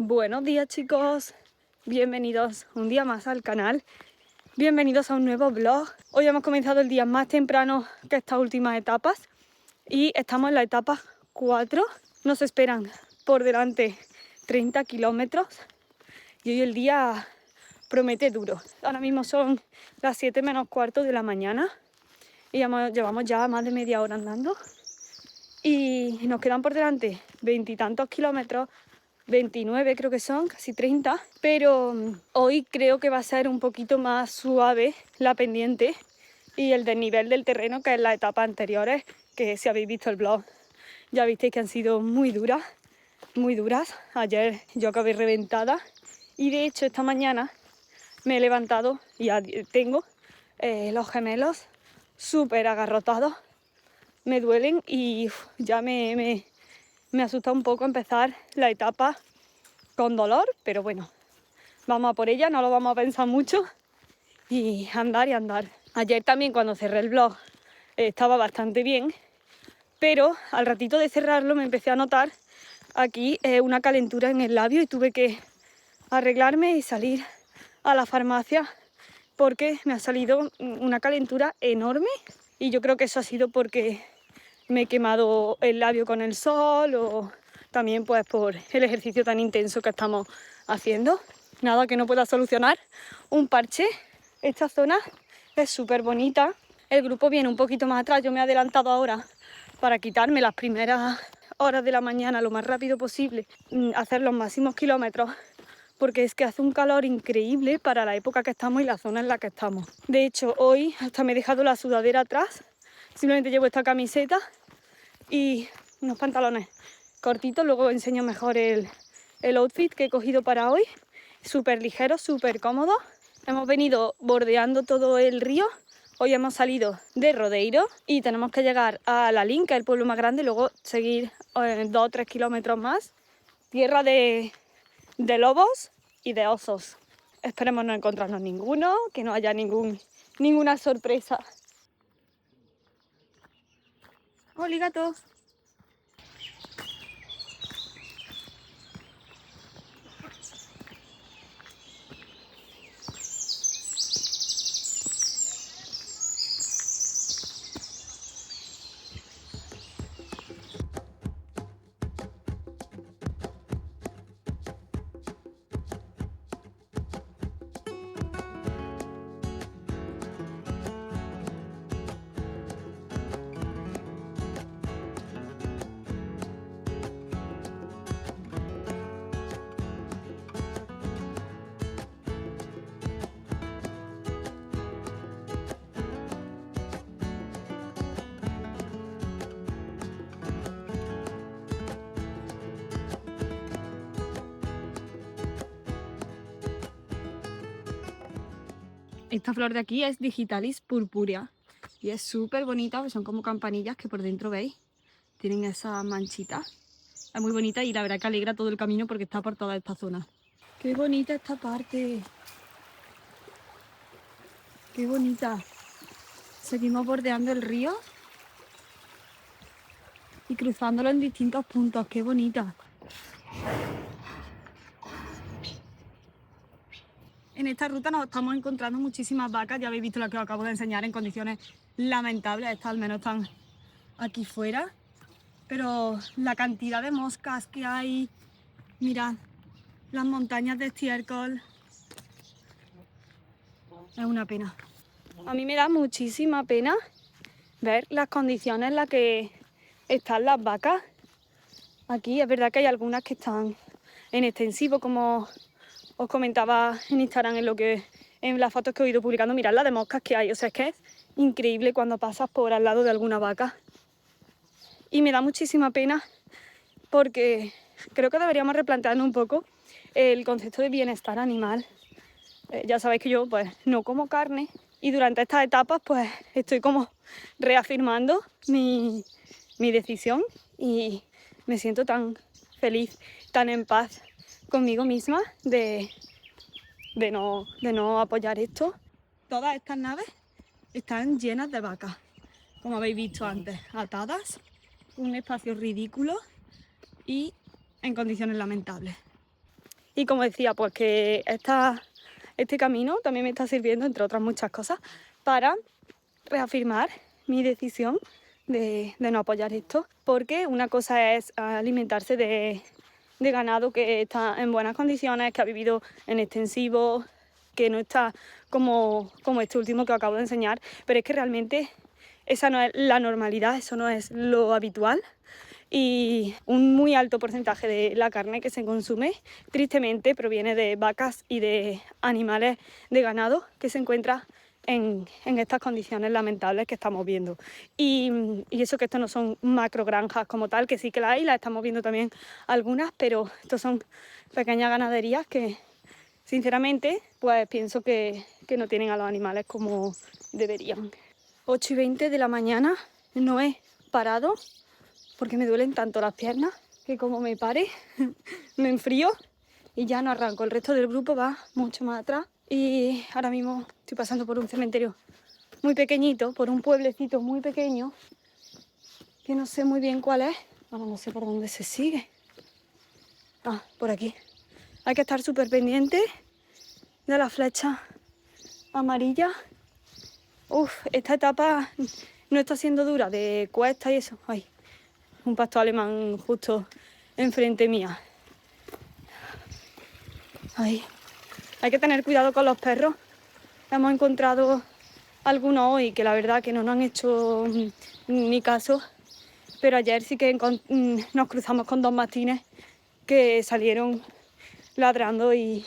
Buenos días, chicos, bienvenidos un día más al canal, bienvenidos a un nuevo vlog. Hoy hemos comenzado el día más temprano que estas últimas etapas y estamos en la etapa 4. Nos esperan por delante 30 kilómetros y hoy el día promete duro. Ahora mismo son las 7 menos cuarto de la mañana y llevamos ya más de media hora andando y nos quedan por delante 20 y tantos kilómetros, 29 creo que son, casi 30, pero hoy creo que va a ser un poquito más suave la pendiente y el desnivel del terreno que en las etapas anteriores, que si habéis visto el vlog ya visteis que han sido muy duras. Ayer yo acabé reventada y de hecho esta mañana me he levantado y ya tengo los gemelos súper agarrotados, me duelen y ya me asusta un poco empezar la etapa con dolor, pero bueno, vamos a por ella, no lo vamos a pensar mucho y andar y andar. Ayer también cuando cerré el vlog estaba bastante bien, pero al ratito de cerrarlo me empecé a notar aquí una calentura en el labio y tuve que arreglarme y salir a la farmacia porque me ha salido una calentura enorme y yo creo que eso ha sido porque me he quemado el labio con el sol o también pues por el ejercicio tan intenso que estamos haciendo. Nada que no pueda solucionar un parche. Esta zona es súper bonita. El grupo viene un poquito más atrás. Yo me he adelantado ahora para quitarme las primeras horas de la mañana lo más rápido posible, hacer los máximos kilómetros, porque es que hace un calor increíble para la época que estamos y la zona en la que estamos. De hecho, hoy hasta me he dejado la sudadera atrás, simplemente llevo esta camiseta y unos pantalones cortitos, luego enseño mejor el outfit que he cogido para hoy. Súper ligero, súper cómodo. Hemos venido bordeando todo el río. Hoy hemos salido de Rodeiro y tenemos que llegar a Lalín, que es el pueblo más grande, y luego seguir 2 o 3 kilómetros más. Tierra de lobos y de osos. Esperemos no encontrarnos ninguno, que no haya ninguna sorpresa. ¡Hola, gato! Esta flor de aquí es Digitalis purpurea y es súper bonita, porque son como campanillas que por dentro, ¿veis? Tienen esas manchitas. Es muy bonita y la verdad que alegra todo el camino porque está por toda esta zona. ¡Qué bonita esta parte! ¡Qué bonita! Seguimos bordeando el río y cruzándolo en distintos puntos. ¡Qué bonita! En esta ruta nos estamos encontrando muchísimas vacas. Ya habéis visto lo que os acabo de enseñar en condiciones lamentables. Estas al menos están aquí fuera. Pero la cantidad de moscas que hay, mirad, las montañas de estiércol, es una pena. A mí me da muchísima pena ver las condiciones en las que están las vacas. Aquí es verdad que hay algunas que están en extensivo, como os comentaba en Instagram en las fotos que he ido publicando. Mirad la de moscas que hay, o sea, es que es increíble cuando pasas por al lado de alguna vaca. Y me da muchísima pena porque creo que deberíamos replantearnos un poco el concepto de bienestar animal. Ya sabéis que yo pues no como carne y durante estas etapas pues estoy como reafirmando mi decisión y me siento tan feliz, tan en paz conmigo misma de no apoyar esto. Todas estas naves están llenas de vacas, como habéis visto antes, atadas, un espacio ridículo y en condiciones lamentables. Y como decía, pues que este camino también me está sirviendo, entre otras muchas cosas, para reafirmar mi decisión de no apoyar esto, porque una cosa es alimentarse de ganado que está en buenas condiciones, que ha vivido en extensivo, que no está como este último que os acabo de enseñar, pero es que realmente esa no es la normalidad, eso no es lo habitual. Y un muy alto porcentaje de la carne que se consume, tristemente, proviene de vacas y de animales de ganado que se encuentran en estas condiciones lamentables que estamos viendo. Y eso que esto no son macrogranjas como tal, que sí que las estamos viendo también algunas, pero estos son pequeñas ganaderías que, sinceramente, pues pienso que no tienen a los animales como deberían. 8:20 de la mañana, no he parado porque me duelen tanto las piernas que como me pare me enfrío y ya no arranco. El resto del grupo va mucho más atrás y ahora mismo estoy pasando por un cementerio muy pequeñito, por un pueblecito muy pequeño que no sé muy bien cuál es. Ahora no sé por dónde se sigue. Ah, por aquí. Hay que estar súper pendiente de la flecha amarilla. Uf, esta etapa no está siendo dura, de cuesta y eso. Ay, un pastor alemán justo enfrente mía. Ay, hay que tener cuidado con los perros. Hemos encontrado algunos hoy que la verdad que no nos han hecho ni caso, pero ayer sí que nos cruzamos con 2 mastines que salieron ladrando y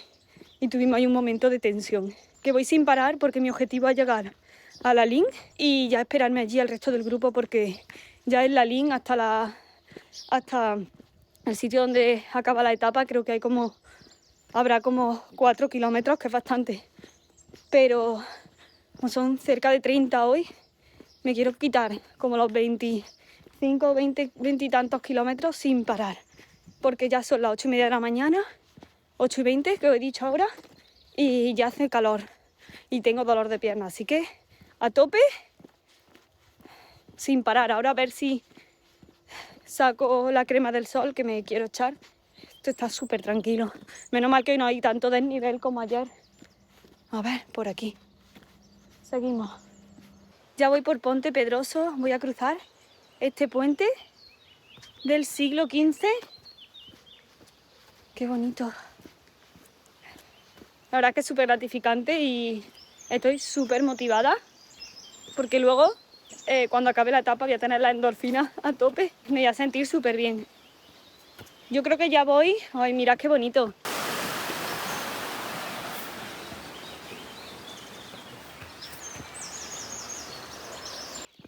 tuvimos ahí un momento de tensión. Que voy sin parar porque mi objetivo es llegar a la LIN y ya esperarme allí al resto del grupo, porque ya en la LIN hasta el sitio donde acaba la etapa creo que habrá como 4 kilómetros, que es bastante, pero como son cerca de 30 hoy, me quiero quitar como los 25, 20 y tantos kilómetros sin parar, porque ya son las 8:30 de la mañana, 8:20 que os he dicho ahora, y ya hace calor y tengo dolor de pierna, así que a tope, sin parar. Ahora a ver si saco la crema del sol que me quiero echar. Esto está súper tranquilo. Menos mal que hoy no hay tanto desnivel como ayer. A ver, por aquí. Seguimos. Ya voy por Ponte Pedroso. Voy a cruzar este puente del siglo XV. Qué bonito. La verdad que es súper gratificante y estoy súper motivada porque luego, cuando acabe la etapa, voy a tener la endorfina a tope. Me voy a sentir súper bien. Yo creo que ya voy. Ay, mirad qué bonito.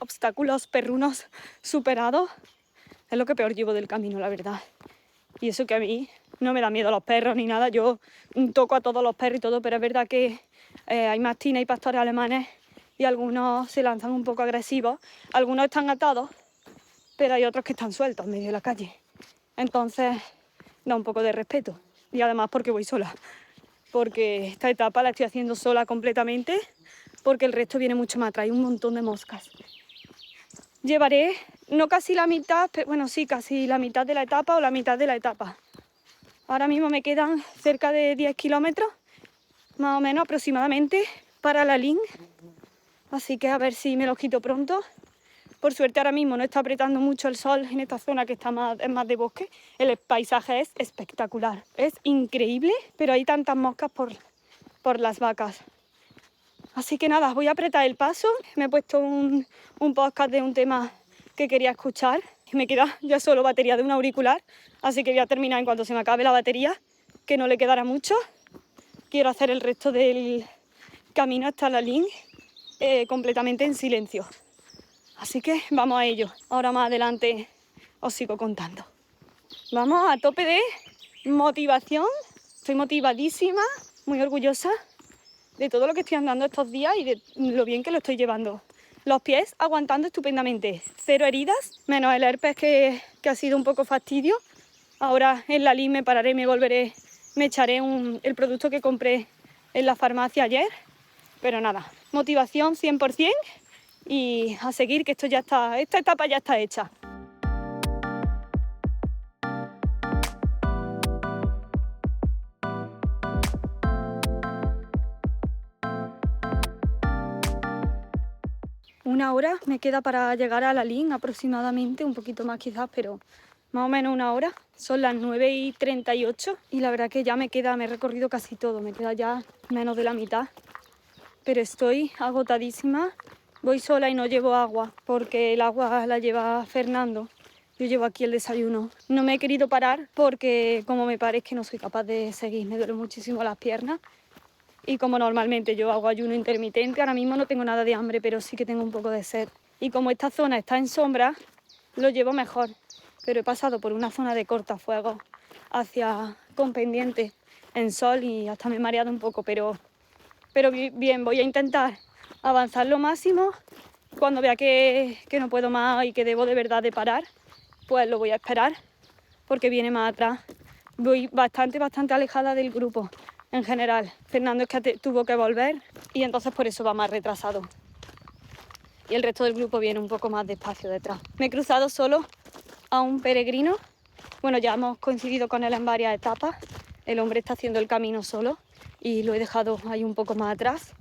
Obstáculos perrunos superados. Es lo que peor llevo del camino, la verdad. Y eso que a mí no me da miedo los perros ni nada. Yo toco a todos los perros y todo, pero es verdad que hay mastines y pastores alemanes y algunos se lanzan un poco agresivos. Algunos están atados, pero hay otros que están sueltos en medio de la calle. Entonces da un poco de respeto. Y además porque voy sola. Porque esta etapa la estoy haciendo sola completamente, porque el resto viene mucho más atrás. Hay un montón de moscas. Llevaré no casi la mitad, pero bueno, sí, casi la mitad de la etapa o la mitad de la etapa. Ahora mismo me quedan cerca de 10 kilómetros, más o menos aproximadamente, para la LIN. Así que a ver si me los quito pronto. Por suerte ahora mismo no está apretando mucho el sol en esta zona que es más de bosque. El paisaje es espectacular, es increíble, pero hay tantas moscas por las vacas. Así que nada, voy a apretar el paso. Me he puesto un podcast de un tema que quería escuchar. Me queda ya solo batería de un auricular, así que voy a terminar en cuanto se me acabe la batería, que no le quedará mucho. Quiero hacer el resto del camino hasta la LIN completamente en silencio. Así que vamos a ello. Ahora más adelante os sigo contando. Vamos a tope de motivación. Estoy motivadísima, muy orgullosa de todo lo que estoy andando estos días y de lo bien que lo estoy llevando. Los pies aguantando estupendamente. 0 heridas, menos el herpes que ha sido un poco fastidio. Ahora en la LIN me pararé, me echaré el producto que compré en la farmacia ayer. Pero nada, motivación 100% y a seguir, que esto ya está, esta etapa ya está hecha. Una hora me queda para llegar a la LIN aproximadamente, un poquito más quizás, pero más o menos una hora. Son las 9:38 y la verdad que ya me he recorrido casi todo, me queda ya menos de la mitad. Pero estoy agotadísima. Voy sola y no llevo agua porque el agua la lleva Fernando. Yo llevo aquí el desayuno. No me he querido parar porque como me pare es que no soy capaz de seguir. Me duelen muchísimo las piernas. Y como normalmente yo hago ayuno intermitente, ahora mismo no tengo nada de hambre, pero sí que tengo un poco de sed. Y como esta zona está en sombra, lo llevo mejor. Pero he pasado por una zona de cortafuegos con pendiente en sol y hasta me he mareado un poco, pero bien, voy a intentar avanzar lo máximo. Cuando vea que no puedo más y que debo de verdad de parar, pues lo voy a esperar porque viene más atrás. Voy bastante alejada del grupo en general. Fernando es que tuvo que volver y entonces por eso va más retrasado. Y el resto del grupo viene un poco más despacio detrás. Me he cruzado solo a un peregrino. Bueno, ya hemos coincidido con él en varias etapas. El hombre está haciendo el camino solo y lo he dejado ahí un poco más atrás.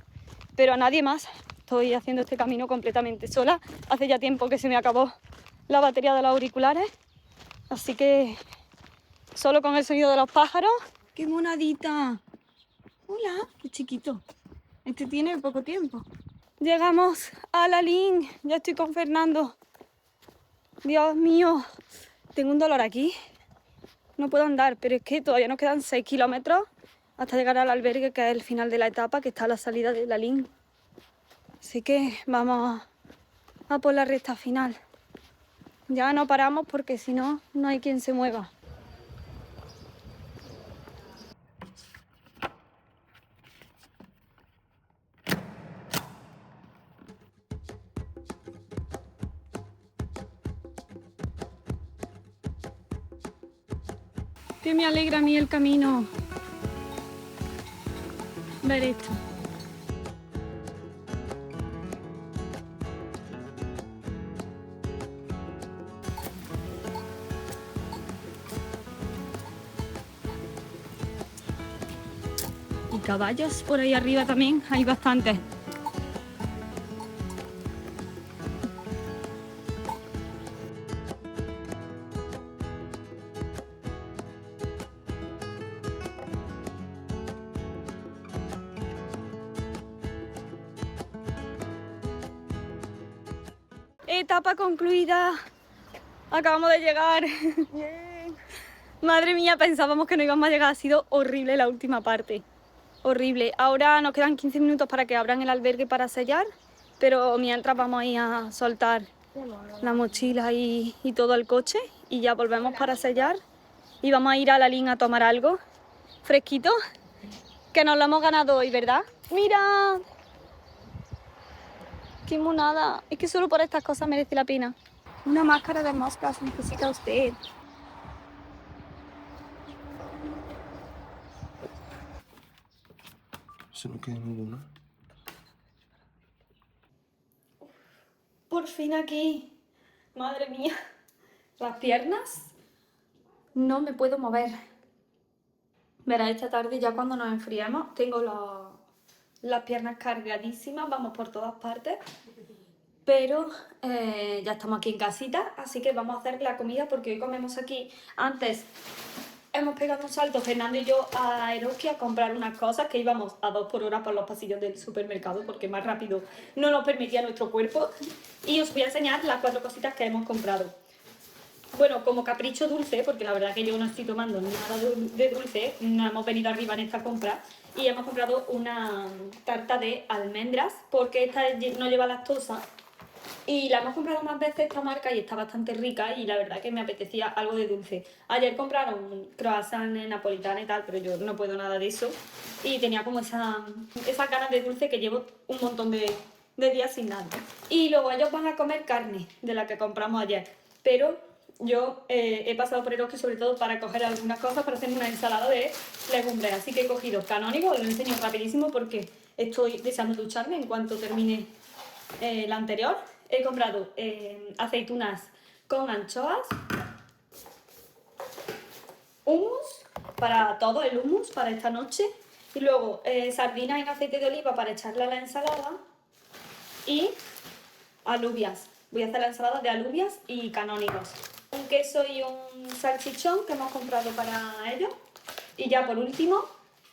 Pero a nadie más. Estoy haciendo este camino completamente sola. Hace ya tiempo que se me acabó la batería de los auriculares. Así que solo con el sonido de los pájaros. ¡Qué monadita! Hola, qué chiquito. Este tiene poco tiempo. Llegamos a la LIN. Ya estoy con Fernando. Dios mío, tengo un dolor aquí. No puedo andar, pero es que todavía nos quedan 6 kilómetros hasta llegar al albergue, que es el final de la etapa, que está a la salida de la LIN. Así que vamos a por la recta final. Ya no paramos porque si no, no hay quien se mueva. Que me alegra a mí el camino ver esto. Y caballos por ahí arriba también hay bastantes. Etapa concluida. Acabamos de llegar. Bien. Madre mía, pensábamos que no íbamos a llegar. Ha sido horrible la última parte. Horrible. Ahora nos quedan 15 minutos para que abran el albergue para sellar. Pero mientras vamos a ir a soltar la mochila y todo el coche. Y ya volvemos para sellar. Y vamos a ir a la LIN a tomar algo fresquito. Que nos lo hemos ganado hoy, ¿verdad? ¡Mira! ¡Qué monada! Es que solo por estas cosas merece la pena. Una máscara de moscas necesita usted. Se no queda ninguna. Por fin aquí. Madre mía. Las piernas. No me puedo mover. Verás, esta tarde ya cuando nos enfriemos tengo las piernas cargadísimas, vamos por todas partes. Pero ya estamos aquí en casita, así que vamos a hacer la comida porque hoy comemos aquí. Antes hemos pegado un salto, Fernando y yo, a Eroski a comprar unas cosas que íbamos a 2 por hora por los pasillos del supermercado porque más rápido no nos permitía nuestro cuerpo. Y os voy a enseñar las 4 cositas que hemos comprado. Bueno, como capricho dulce, porque la verdad que yo no estoy tomando nada de dulce, no hemos venido arriba en esta compra. y hemos comprado una tarta de almendras porque esta no lleva lactosa y la hemos comprado más veces esta marca y está bastante rica y la verdad que me apetecía algo de dulce. Ayer compraron croissant napolitana y tal, pero yo no puedo nada de eso y tenía como esas ganas de dulce que llevo un montón de días sin nada. Y luego ellos van a comer carne de la que compramos ayer, pero yo he pasado por Eroski sobre todo para coger algunas cosas para hacer una ensalada de legumbres, así que he cogido canónigo, os lo enseño rapidísimo porque estoy deseando ducharme en cuanto termine la anterior. He comprado aceitunas con anchoas, hummus para todo, el hummus para esta noche, y luego sardinas en aceite de oliva para echarle a la ensalada y alubias. Voy a hacer la ensalada de alubias y canónigos. Un queso y un salchichón que hemos comprado para ello. Y ya por último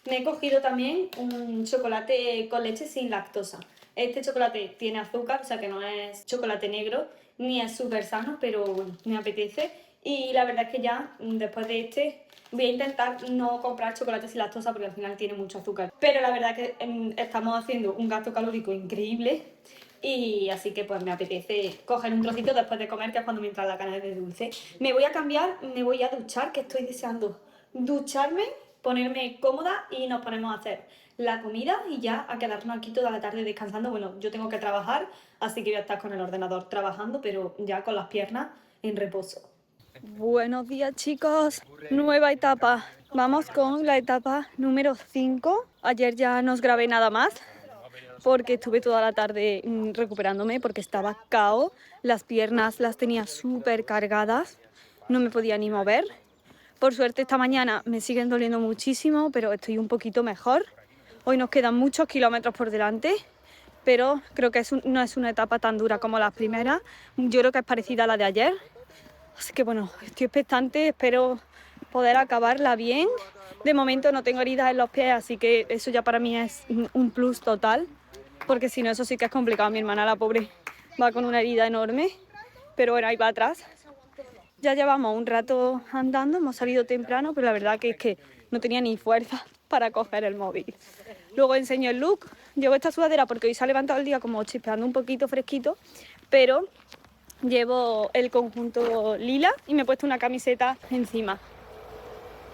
me he cogido también un chocolate con leche sin lactosa. Este chocolate tiene azúcar, o sea que no es chocolate negro, ni es súper sano, pero bueno, me apetece. Y la verdad es que ya después de este voy a intentar no comprar chocolate sin lactosa porque al final tiene mucho azúcar. Pero la verdad es que estamos haciendo un gasto calórico increíble y así que pues me apetece coger un trocito después de comer, que es cuando me entra la gana de dulce. Me voy a cambiar, me voy a duchar, que estoy deseando ducharme, ponerme cómoda y nos ponemos a hacer la comida y ya a quedarnos aquí toda la tarde descansando. Bueno, yo tengo que trabajar, así que voy a estar con el ordenador trabajando, pero ya con las piernas en reposo. Buenos días, chicos, nueva etapa. Vamos con la etapa número 5. Ayer ya no os grabé nada más porque estuve toda la tarde recuperándome porque estaba cao, las piernas las tenía súper cargadas, no me podía ni mover. Por suerte esta mañana me siguen doliendo muchísimo, pero estoy un poquito mejor. Hoy nos quedan muchos kilómetros por delante, pero creo que no es una etapa tan dura como las primeras. Yo creo que es parecida a la de ayer. Así que bueno, estoy expectante, espero poder acabarla bien. De momento no tengo heridas en los pies, así que eso ya para mí es un plus total. Porque si no, eso sí que es complicado. Mi hermana, la pobre, va con una herida enorme, pero bueno, ahí va atrás. Ya llevamos un rato andando, hemos salido temprano, pero la verdad que es que no tenía ni fuerza para coger el móvil. Luego enseño el look. Llevo esta sudadera porque hoy se ha levantado el día como chispeando un poquito fresquito, pero llevo el conjunto lila y me he puesto una camiseta encima.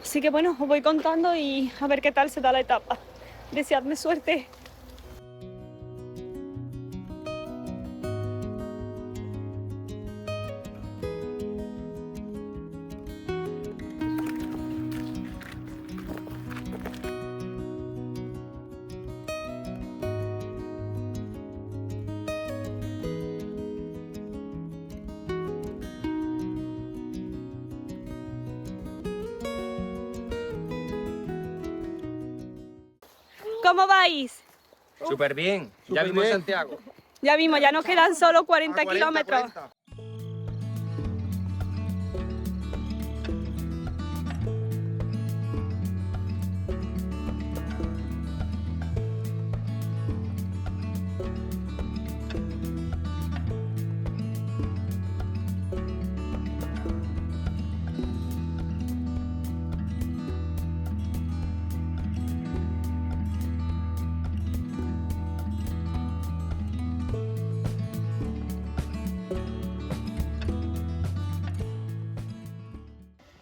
Así que bueno, os voy contando y a ver qué tal se da la etapa. Deseadme suerte. ¿Cómo vais? Súper bien, ya vimos Santiago. Ya vimos, ya nos quedan solo 40 kilómetros. 40.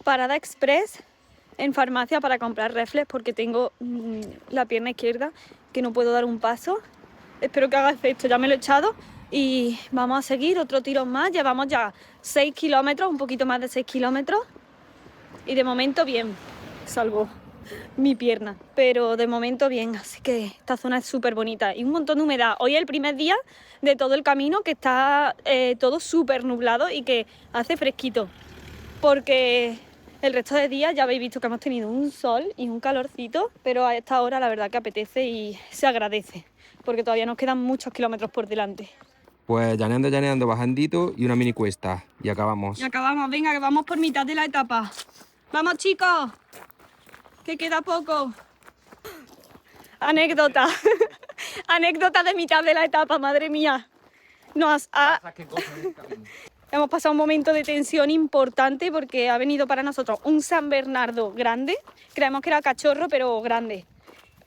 Parada express en farmacia para comprar reflex porque tengo la pierna izquierda que no puedo dar un paso. Espero que haga efecto, ya me lo he echado y vamos a seguir otro tirón más. Llevamos ya 6 kilómetros, un poquito más de 6 kilómetros y de momento bien, salvo mi pierna, pero de momento bien, así que esta zona es súper bonita y un montón de humedad. Hoy es el primer día de todo el camino que está todo súper nublado y que hace fresquito, porque el resto de días ya habéis visto que hemos tenido un sol y un calorcito, pero a esta hora la verdad que apetece y se agradece, porque todavía nos quedan muchos kilómetros por delante. Pues llaneando, bajandito y una mini cuesta. Y acabamos. Y acabamos, venga, que vamos por mitad de la etapa. ¡Vamos, chicos! Que queda poco. Anécdota. Anécdota de mitad de la etapa, madre mía. Hemos pasado un momento de tensión importante porque ha venido para nosotros un San Bernardo grande. Creemos que era cachorro, pero grande.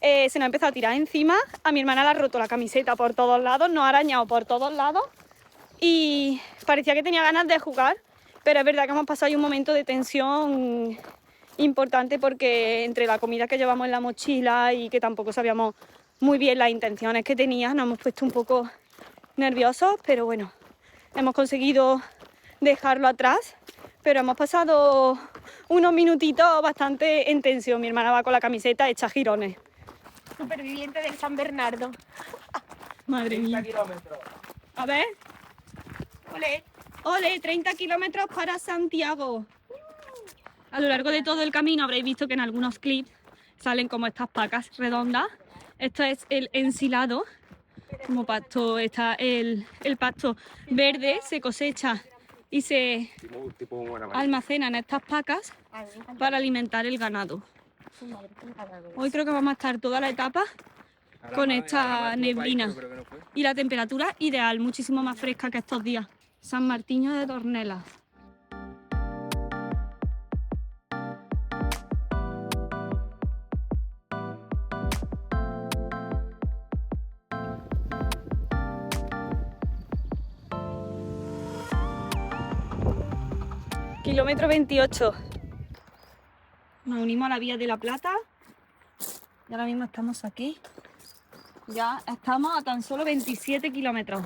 se nos ha empezado a tirar encima. A mi hermana le ha roto la camiseta por todos lados, nos ha arañado por todos lados y parecía que tenía ganas de jugar, pero es verdad que hemos pasado ahí un momento de tensión importante porque entre la comida que llevamos en la mochila y que tampoco sabíamos muy bien las intenciones que tenía, nos hemos puesto un poco nerviosos, pero bueno, hemos conseguido dejarlo atrás, pero hemos pasado unos minutitos bastante en tensión. Mi hermana va con la camiseta hecha girones. Superviviente del San Bernardo. Madre mía. A ver. Ole. Ole, 30 kilómetros para Santiago. A lo largo de todo el camino habréis visto que en algunos clips salen como estas pacas redondas. Esto es el ensilado. Como pasto está el pasto verde, se cosecha y se almacena en estas pacas para alimentar el ganado. Hoy creo que vamos a estar toda la etapa con esta neblina y la temperatura ideal, muchísimo más fresca que estos días. San Martiño de Tornelas. Kilómetro 28. Nos unimos a la Vía de la Plata y ahora mismo estamos aquí. Ya estamos a tan solo 27 kilómetros.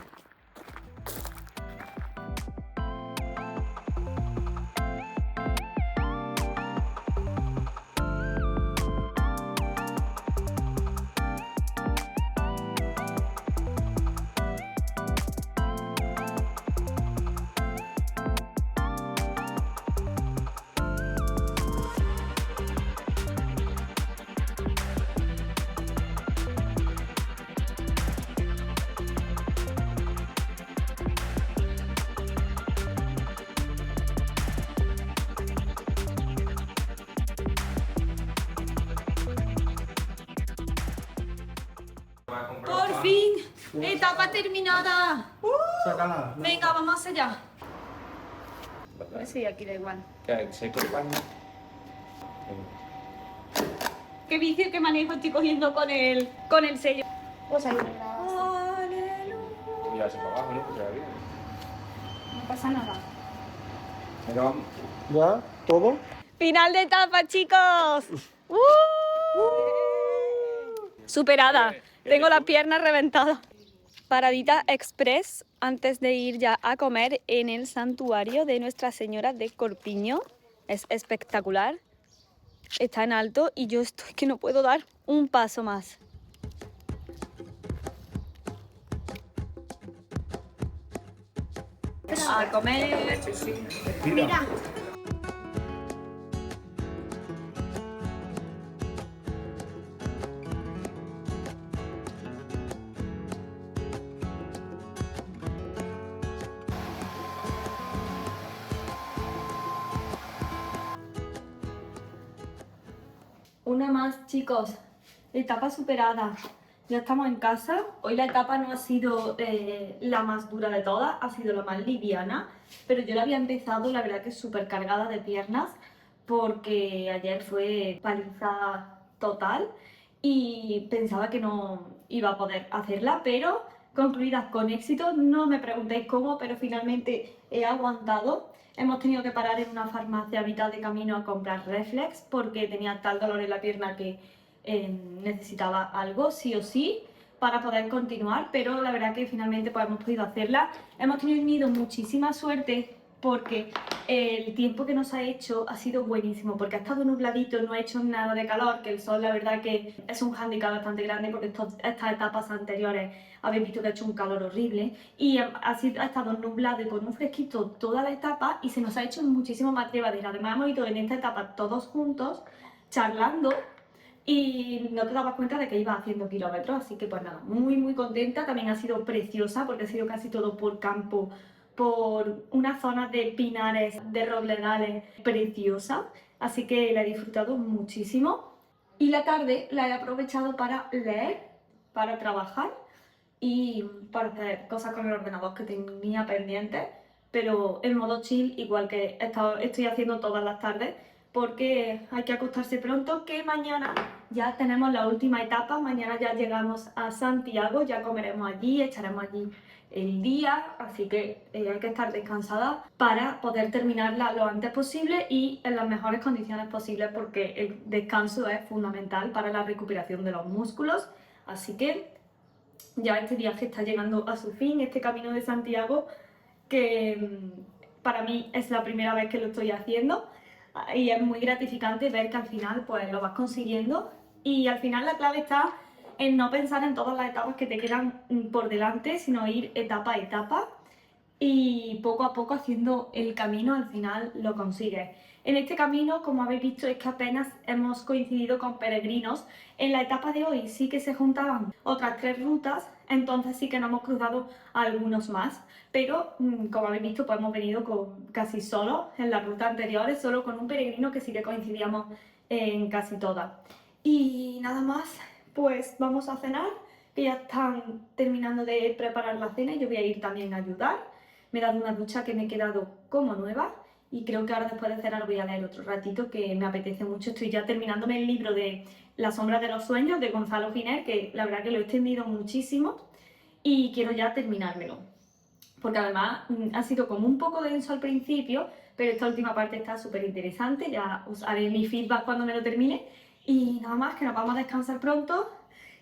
¡Por fin! ¡Etapa terminada! Sácala. Venga, vamos allá. Sí, aquí da igual. Qué vicio, qué manejo estoy cogiendo con el sello. Pues ahí ¡Aleluya! No pasa nada. ¿Ya? ¿Todo? Final de etapa, chicos. Superada. Tengo las piernas reventadas. Paradita express antes de ir ya a comer en el santuario de Nuestra Señora de Corpiño. Es espectacular. Está en alto y yo estoy que no puedo dar un paso más. A comer. Mira. Una más, chicos. Etapa superada. Ya estamos en casa. Hoy la etapa no ha sido la más dura de todas, ha sido la más liviana. Pero yo la había empezado, la verdad que súper cargada de piernas, porque ayer fue paliza total y pensaba que no iba a poder hacerla, pero concluidas con éxito. No me preguntéis cómo, pero finalmente he aguantado. Hemos tenido que parar en una farmacia a mitad de camino a comprar Reflex porque tenía tal dolor en la pierna que necesitaba algo sí o sí para poder continuar, pero la verdad que finalmente pues hemos podido hacerla. Hemos tenido muchísima suerte porque el tiempo que nos ha hecho ha sido buenísimo, porque ha estado nubladito, no ha hecho nada de calor, que el sol la verdad que es un hándicap bastante grande porque estas etapas anteriores habéis visto que ha hecho un calor horrible y ha estado nublado y con un fresquito toda la etapa y se nos ha hecho muchísimo más llevadera. Además hemos ido en esta etapa todos juntos charlando y no te dabas cuenta de que iba haciendo kilómetros, así que pues nada, muy contenta. También ha sido preciosa porque ha sido casi todo por campo, por una zona de pinares, de robledales preciosa, así que la he disfrutado muchísimo. Y la tarde la he aprovechado para leer, para trabajar y para hacer cosas con el ordenador que tenía pendientes, pero en modo chill, igual que estoy haciendo todas las tardes, porque hay que acostarse pronto, que mañana ya tenemos la última etapa, mañana ya llegamos a Santiago, ya comeremos allí, echaremos allí el día, así que hay que estar descansada para poder terminarla lo antes posible y en las mejores condiciones posibles, porque el descanso es fundamental para la recuperación de los músculos. Así que ya este viaje está llegando a su fin, este camino de Santiago, que para mí es la primera vez que lo estoy haciendo y es muy gratificante ver que al final pues lo vas consiguiendo, y al final la clave está en no pensar en todas las etapas que te quedan por delante, sino ir etapa a etapa y poco a poco haciendo el camino al final lo consigues. En este camino, como habéis visto, es que apenas hemos coincidido con peregrinos. En la etapa de hoy sí que se juntaban otras 3 rutas, entonces sí que nos hemos cruzado a algunos más, pero como habéis visto, pues hemos venido casi solos en las rutas anteriores, solo con un peregrino que sí que coincidíamos en casi todas. Y nada más, pues vamos a cenar, que ya están terminando de preparar la cena y yo voy a ir también a ayudar. Me he dado una ducha que me he quedado como nueva y creo que ahora después de cenar voy a leer otro ratito, que me apetece mucho. Estoy ya terminándome el libro de La sombra de los sueños de Gonzalo Giner, que la verdad que lo he extendido muchísimo y quiero ya terminármelo, porque además ha sido como un poco denso al principio, pero esta última parte está súper interesante. Ya os haré mi feedback cuando me lo termine. Y nada más, que nos vamos a descansar pronto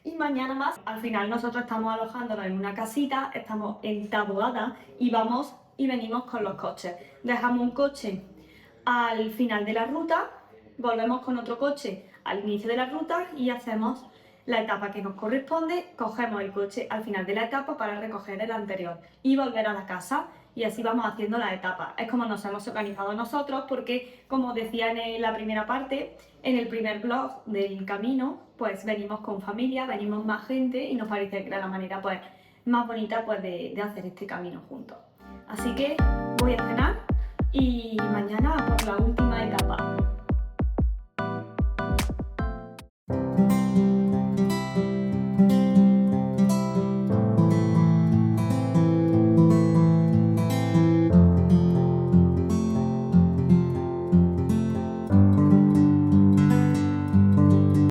y mañana más. Al final nosotros estamos alojándonos en una casita, estamos en Taboada y vamos y venimos con los coches. Dejamos un coche al final de la ruta, volvemos con otro coche al inicio de la ruta y hacemos la etapa que nos corresponde, cogemos el coche al final de la etapa para recoger el anterior y volver a la casa, y así vamos haciendo la etapa. Es como nos hemos organizado nosotros, porque como decía en la primera parte, en el primer vlog del camino, pues venimos con familia, venimos más gente y nos parece que era la manera pues más bonita pues de hacer este camino juntos. Así que voy a cenar y mañana